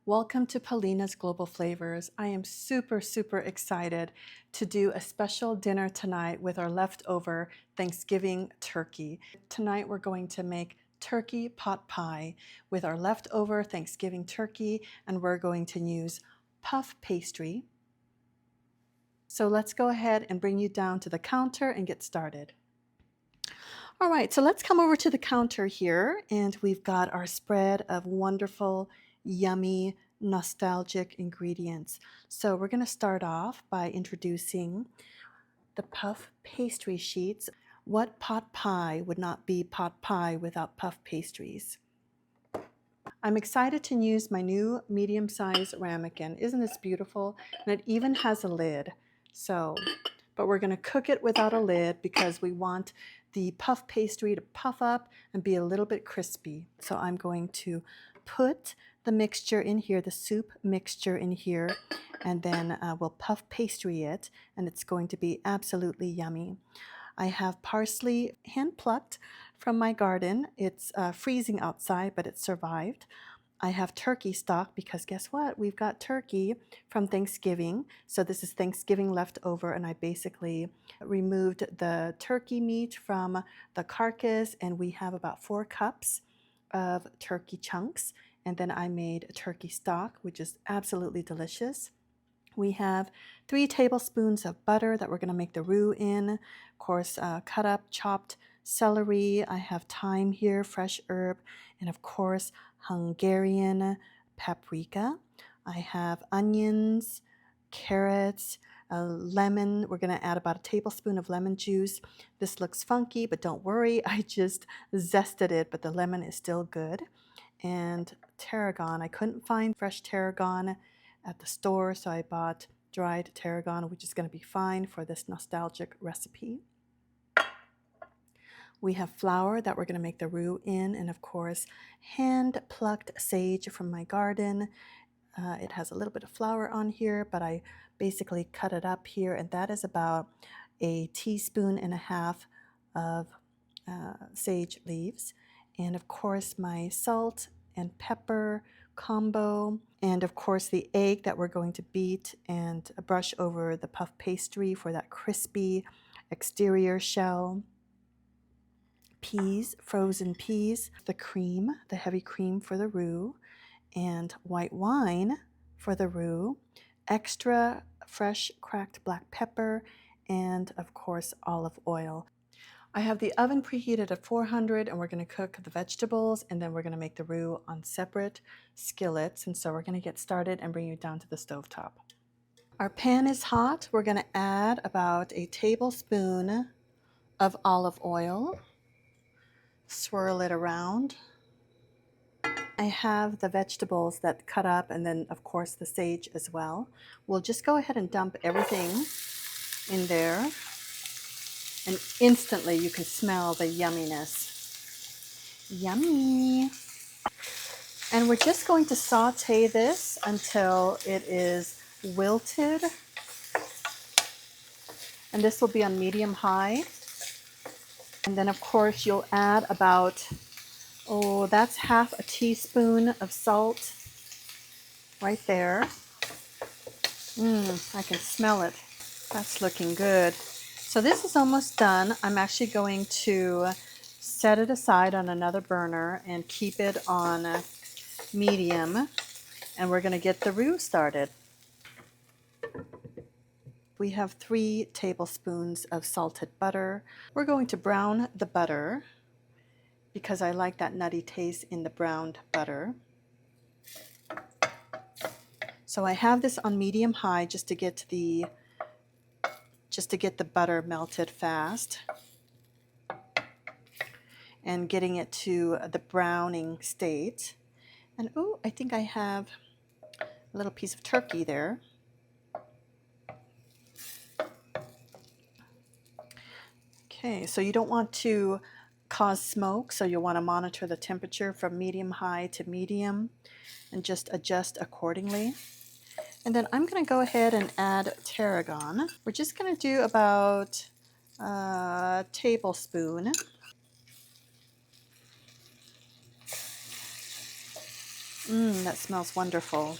Welcome to Paulina's Global Flavors. I am super excited to do a special dinner tonight with our leftover Thanksgiving turkey. Tonight we're going to make turkey pot pie with our leftover Thanksgiving turkey, and we're going to use puff pastry. So let's go ahead and bring you down to the counter and get started. All right, so let's come over to the counter here, and we've got our spread of wonderful, yummy, nostalgic ingredients. So we're going to start off by introducing the puff pastry sheets. What pot pie would not be pot pie without puff pastries? I'm excited to use my new medium-sized ramekin. Isn't this beautiful? And it even has a lid. But we're going to cook it without a lid because we want the puff pastry to puff up and be a little bit crispy. So I'm going to put the mixture in here, the soup mixture in here, and then we'll puff pastry it, and it's going to be absolutely yummy. I have parsley hand-plucked from my garden. It's freezing outside, but it survived. I have turkey stock because guess what? We've got turkey from Thanksgiving. So this is Thanksgiving leftover, and I basically removed the turkey meat from the carcass, and we have about 4 cups of turkey chunks. And then I made turkey stock, which is absolutely delicious. We have 3 tablespoons of butter that we're going to make the roux in. Of course, cut up, chopped celery. I have thyme here, fresh herb, and of course, Hungarian paprika. I have onions, carrots, a lemon. We're going to add about a tablespoon of lemon juice. This looks funky, but don't worry. I just zested it, but the lemon is still good. And tarragon. I couldn't find fresh tarragon at the store, so I bought dried tarragon, which is going to be fine for this nostalgic recipe. We have flour that we're going to make the roux in, and of course, hand-plucked sage from my garden. It has a little bit of flour on here, but I basically cut it up here, and that is about a teaspoon and a half of sage leaves. And of course, my salt and pepper combo, and of course the egg that we're going to beat and brush over the puff pastry for that crispy exterior shell. Peas, frozen peas, the cream, the heavy cream for the roux, and white wine for the roux, extra fresh cracked black pepper, and of course olive oil. I have the oven preheated at 400, and we're going to cook the vegetables, and then we're going to make the roux on separate skillets. And so we're going to get started and bring you down to the stovetop. Our pan is hot. We're going to add about a tablespoon of olive oil. Swirl it around. I have the vegetables that cut up, and then of course the sage as well. We'll just go ahead and dump everything in there, and instantly you can smell the yumminess. Yummy! And we're just going to saute this until it is wilted, and this will be on medium-high. And then of course you'll add about, that's half a teaspoon of salt right there. I can smell it. That's looking good. So this is almost done. I'm actually going to set it aside on another burner and keep it on medium, and we're going to get the roux started. We have 3 tablespoons of salted butter. We're going to brown the butter because I like that nutty taste in the browned butter. So I have this on medium high just to get the butter melted fast and getting it to the browning state. And I think I have a little piece of turkey there. Okay, so you don't want to cause smoke, so you'll want to monitor the temperature from medium high to medium and just adjust accordingly. And then I'm going to go ahead and add tarragon. We're just going to do about a tablespoon. That smells wonderful.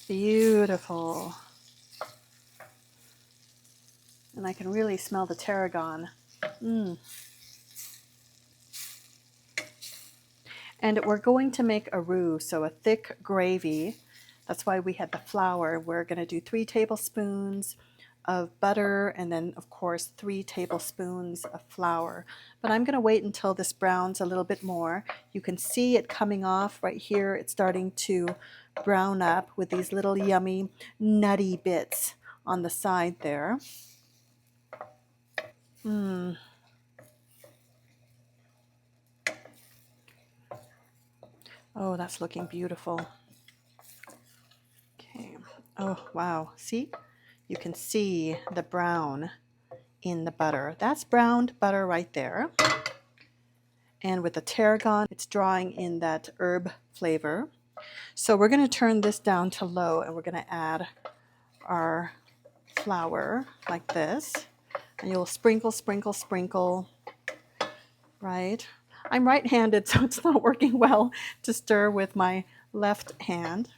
Beautiful. And I can really smell the tarragon. And we're going to make a roux, so a thick gravy. That's why we had the flour. We're going to do 3 tablespoons of butter and then, of course, 3 tablespoons of flour. But I'm going to wait until this browns a little bit more. You can see it coming off right here. It's starting to brown up with these little yummy nutty bits on the side there. Oh, that's looking beautiful. Okay. Oh, wow. See? You can see the brown in the butter. That's browned butter right there. And with the tarragon, it's drawing in that herb flavor. So we're going to turn this down to low and we're going to add our flour like this. And you'll sprinkle, sprinkle, sprinkle, right? I'm right-handed, so it's not working well to stir with my left hand.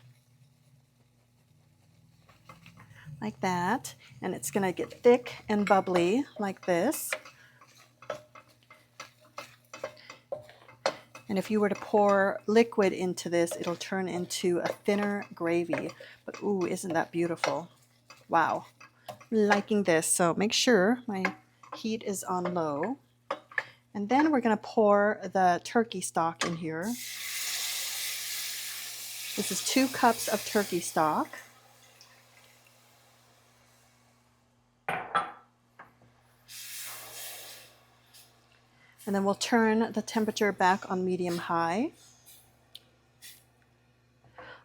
Like that. And it's going to get thick and bubbly like this. And if you were to pour liquid into this, it'll turn into a thinner gravy. But ooh, isn't that beautiful? Wow. Liking this. So make sure my heat is on low. And then we're going to pour the turkey stock in here. This is 2 cups of turkey stock. And then we'll turn the temperature back on medium-high.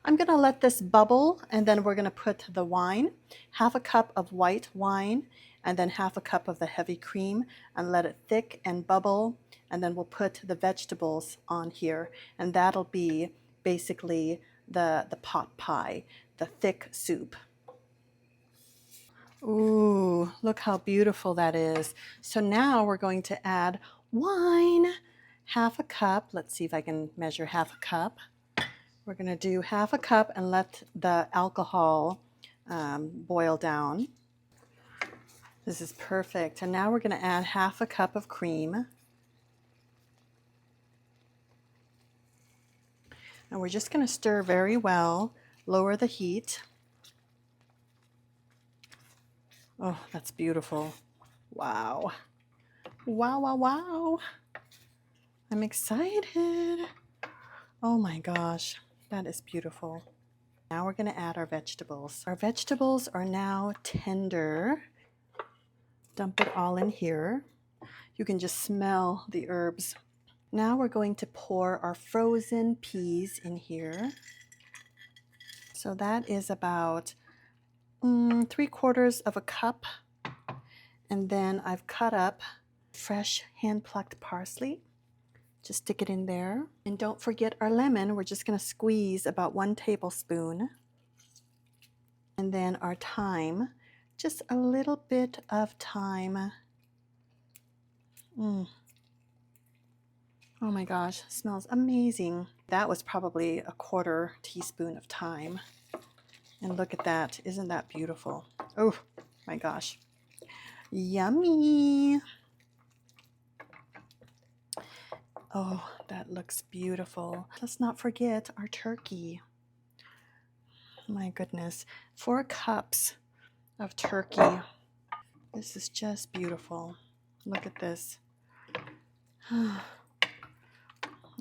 I'm going to let this bubble, and then we're going to put the wine, 1/2 cup of white wine, and then 1/2 cup of the heavy cream, and let it thick and bubble. And then we'll put the vegetables on here, and that'll be basically the pot pie, the thick soup. Ooh, look how beautiful that is. So now we're going to add wine, 1/2 cup. Let's see if I can measure 1/2 cup. We're going to do 1/2 cup and let the alcohol boil down. This is perfect. And now we're going to add 1/2 cup of cream. And we're just going to stir very well, lower the heat. Oh, that's beautiful. Wow. Wow, wow, wow. I'm excited. Oh my gosh, that is beautiful. Now we're going to add our vegetables. Our vegetables are now tender. Dump it all in here. You can just smell the herbs. Now we're going to pour our frozen peas in here. So that is about 3/4 of a cup. And then I've cut up fresh hand-plucked parsley. Just stick it in there. And don't forget our lemon. We're just going to squeeze about 1 tablespoon. And then our thyme, just a little bit of thyme. Oh my gosh, smells amazing. That was probably a 1/4 teaspoon of thyme. And look at that, isn't that beautiful? Oh my gosh, yummy. Oh, that looks beautiful. Let's not forget our turkey. My goodness, 4 cups of turkey. This is just beautiful. Look at this.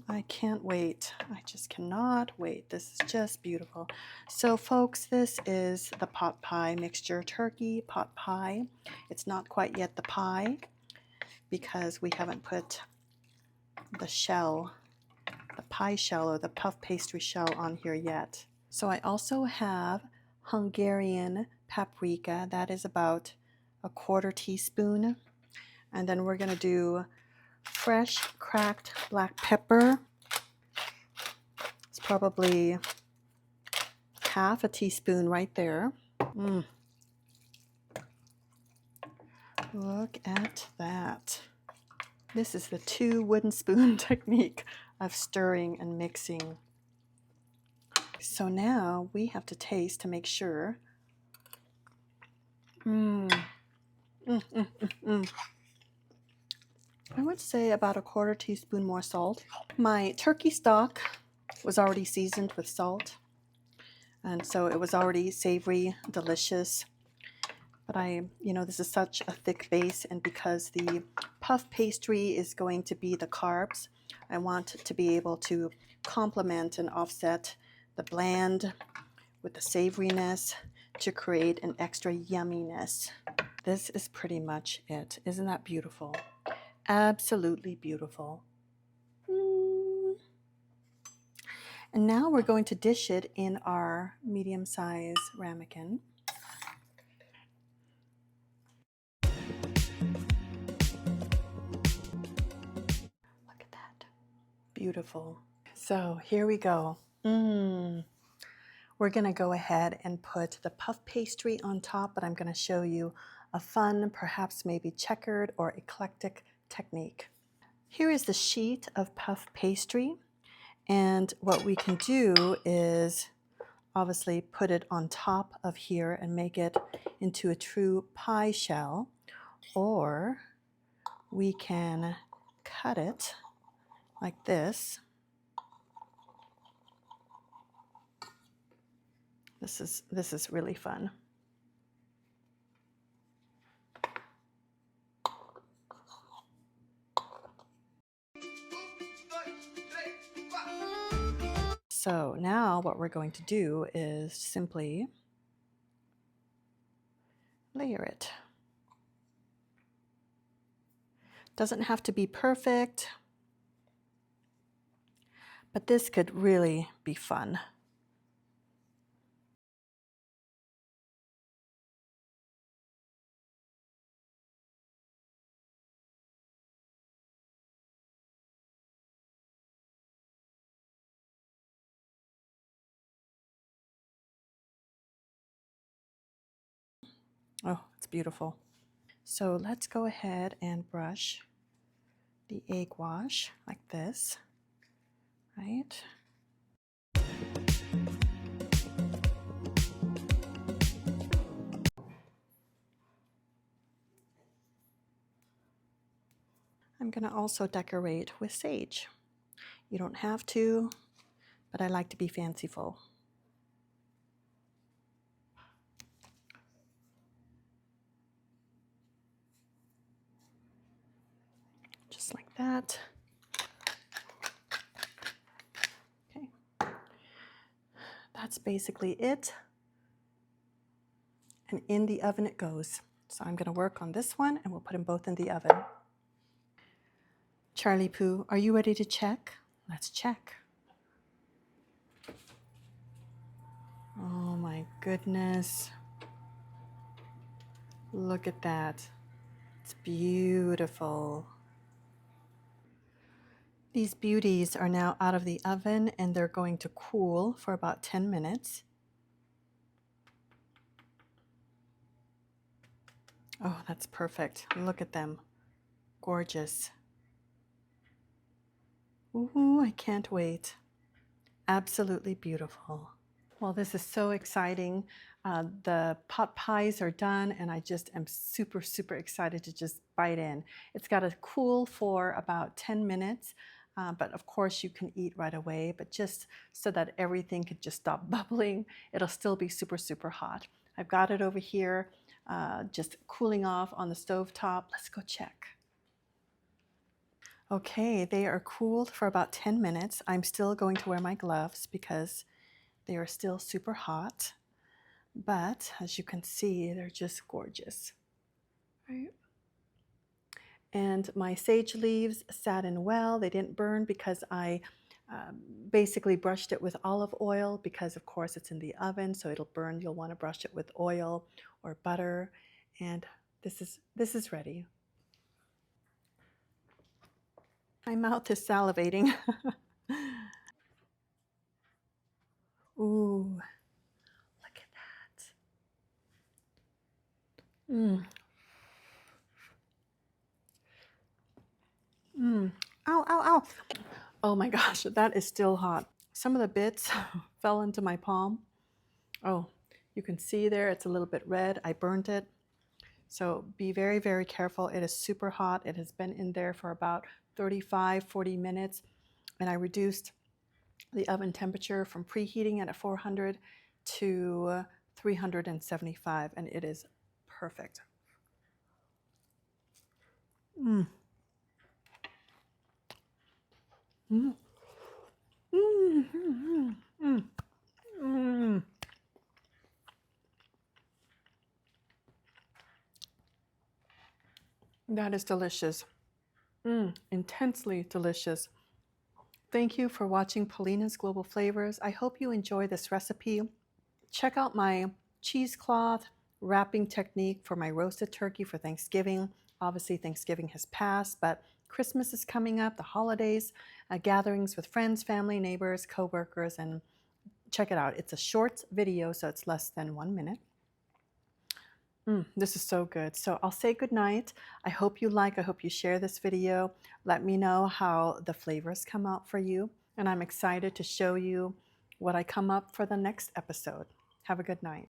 I can't wait. I just cannot wait. This is just beautiful. So folks, this is the pot pie mixture, turkey pot pie. It's not quite yet the pie because we haven't put the shell, the pie shell or the puff pastry shell on here yet. So I also have Hungarian paprika. That is about a 1/4 teaspoon. And then we're going to do fresh cracked black pepper. It's probably 1/2 teaspoon right there. Look at that. This is the 2 wooden spoon technique of stirring and mixing. So now we have to taste to make sure. I would say about a 1/4 teaspoon more salt. My turkey stock was already seasoned with salt, and so it was already savory, delicious. But this is such a thick base, and because the puff pastry is going to be the carbs, I want to be able to complement and offset the bland with the savoriness to create an extra yumminess. This is pretty much it. Isn't that beautiful? Absolutely beautiful. And now we're going to dish it in our medium-sized ramekin. Look at that. Beautiful. So here we go. We're going to go ahead and put the puff pastry on top, but I'm going to show you a fun, perhaps maybe checkered or eclectic technique. Here is the sheet of puff pastry, and what we can do is obviously put it on top of here and make it into a true pie shell, or we can cut it like this. This is really fun. So now what we're going to do is simply layer it. Doesn't have to be perfect, but this could really be fun. Oh, it's beautiful. So let's go ahead and brush the egg wash like this, right? I'm going to also decorate with sage. You don't have to, but I like to be fanciful. Just like that. Okay. That's basically it. And in the oven it goes. So I'm going to work on this one, and we'll put them both in the oven. Charlie Poo, are you ready to check? Let's check. Oh my goodness. Look at that. It's beautiful. These beauties are now out of the oven, and they're going to cool for about 10 minutes. Oh, that's perfect. Look at them. Gorgeous. Ooh, I can't wait. Absolutely beautiful. Well, this is so exciting. The pot pies are done, and I just am super, super excited to just bite in. It's got to cool for about 10 minutes, but of course you can eat right away, but just so that everything could just stop bubbling, it'll still be super, super hot. I've got it over here, just cooling off on the stove top. Let's go check. Okay, they are cooled for about 10 minutes. I'm still going to wear my gloves because they are still super hot, but as you can see, they're just gorgeous, right? And my sage leaves sat in well. They didn't burn because I basically brushed it with olive oil, because of course it's in the oven, so it'll burn. You'll want to brush it with oil or butter, and this is ready. My mouth is salivating. Ooh, look at that. Oh my gosh, that is still hot. Some of the bits fell into my palm. Oh, you can see there, it's a little bit red. I burned it. So be very, very careful. It is super hot. It has been in there for about 35, 40 minutes. And I reduced the oven temperature from preheating it at 400 to 375, and it is perfect. Mm. Mm. Mm. Mm. Mm. Mm. That is delicious. Intensely delicious. Thank you for watching Paulina's Global Flavors. I hope you enjoy this recipe. Check out my cheesecloth wrapping technique for my roasted turkey for Thanksgiving. Obviously, Thanksgiving has passed, but Christmas is coming up, the holidays, gatherings with friends, family, neighbors, coworkers, and check it out. It's a short video, so it's less than 1 minute. This is so good. So I'll say goodnight. I hope you share this video. Let me know how the flavors come out for you. And I'm excited to show you what I come up for the next episode. Have a good night.